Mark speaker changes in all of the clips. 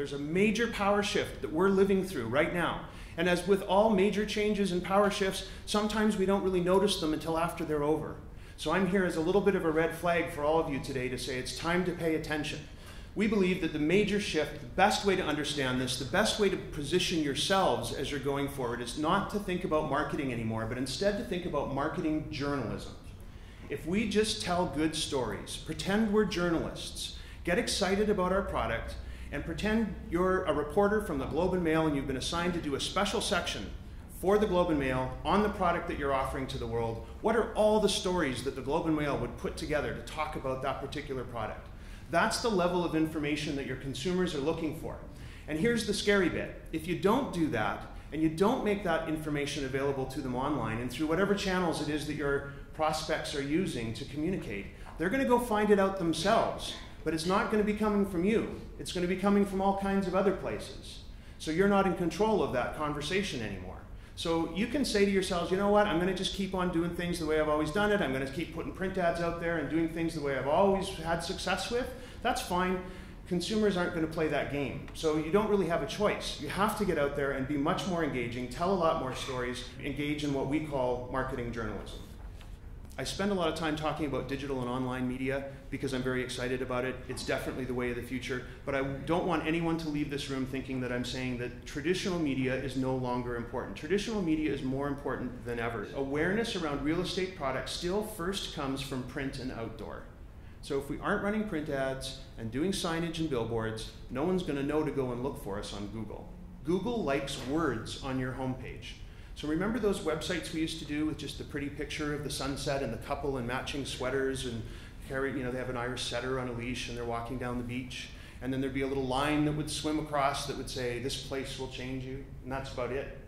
Speaker 1: There's a major power shift that we're living through right now. And as with all major changes and power shifts, sometimes we don't really notice them until after they're over. So I'm here as a little bit of a red flag for all of you today to say it's time to pay attention. We believe that the major shift, the best way to understand this, the best way to position yourselves as you're going forward is not to think about marketing anymore, but instead to think about marketing journalism. If we just tell good stories, pretend we're journalists, get excited about our product, and pretend you're a reporter from the Globe and Mail and you've been assigned to do a special section for the Globe and Mail on the product that you're offering to the world, what are all the stories that the Globe and Mail would put together to talk about that particular product? That's the level of information that your consumers are looking for. And here's the scary bit. If you don't do that, and you don't make that information available to them online and through whatever channels it is that your prospects are using to communicate, they're going to go find it out themselves. But it's not going to be coming from you. It's going to be coming from all kinds of other places. So you're not in control of that conversation anymore. So you can say to yourselves, you know what, I'm going to just keep on doing things the way I've always done it. I'm going to keep putting print ads out there and doing things the way I've always had success with. That's fine. Consumers aren't going to play that game. So you don't really have a choice. You have to get out there and be much more engaging, tell a lot more stories, engage in what we call marketing journalism. I spend a lot of time talking about digital and online media because I'm very excited about it. It's definitely the way of the future. But I don't want anyone to leave this room thinking that I'm saying that traditional media is no longer important. Traditional media is more important than ever. Awareness around real estate products still first comes from print and outdoor. So if we aren't running print ads and doing signage and billboards, no one's going to know to go and look for us on Google. Google likes words on your homepage. So remember those websites we used to do with just the pretty picture of the sunset and the couple in matching sweaters and they have an Irish setter on a leash and they're walking down the beach, and then there'd be a little line that would swim across that would say, "This place will change you," and that's about it.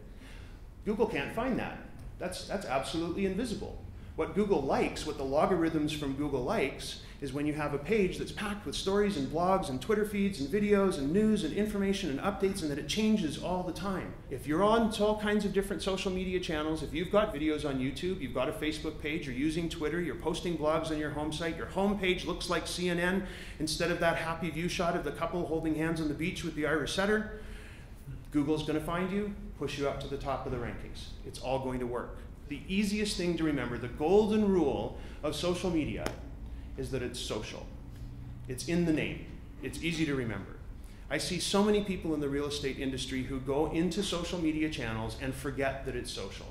Speaker 1: Google can't find that. That's absolutely invisible. What Google likes, what the logarithms from Google likes, is when you have a page that's packed with stories and blogs and Twitter feeds and videos and news and information and updates, and that it changes all the time. If you're on all kinds of different social media channels, if you've got videos on YouTube, you've got a Facebook page, you're using Twitter, you're posting blogs on your home site, your home page looks like CNN instead of that happy view shot of the couple holding hands on the beach with the Irish setter, Google's going to find you, push you up to the top of the rankings. It's all going to work. The easiest thing to remember, the golden rule of social media, is that it's social. It's in the name. It's easy to remember. I see so many people in the real estate industry who go into social media channels and forget that it's social.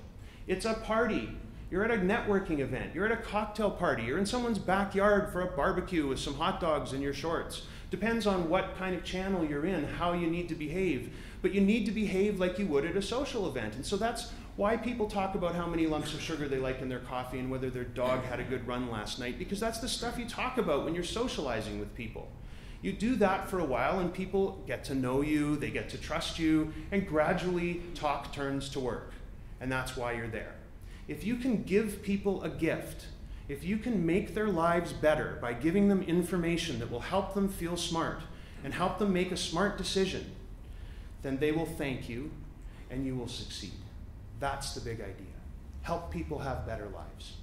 Speaker 1: It's a party. You're at a networking event. You're at a cocktail party. You're in someone's backyard for a barbecue with some hot dogs in your shorts. Depends on what kind of channel you're in, how you need to behave. But you need to behave like you would at a social event. And so that's why people talk about how many lumps of sugar they like in their coffee and whether their dog had a good run last night, because that's the stuff you talk about when you're socializing with people. You do that for a while and people get to know you, they get to trust you, and gradually talk turns to work. And that's why you're there. If you can give people a gift, if you can make their lives better by giving them information that will help them feel smart and help them make a smart decision, then they will thank you and you will succeed. That's the big idea. Help people have better lives.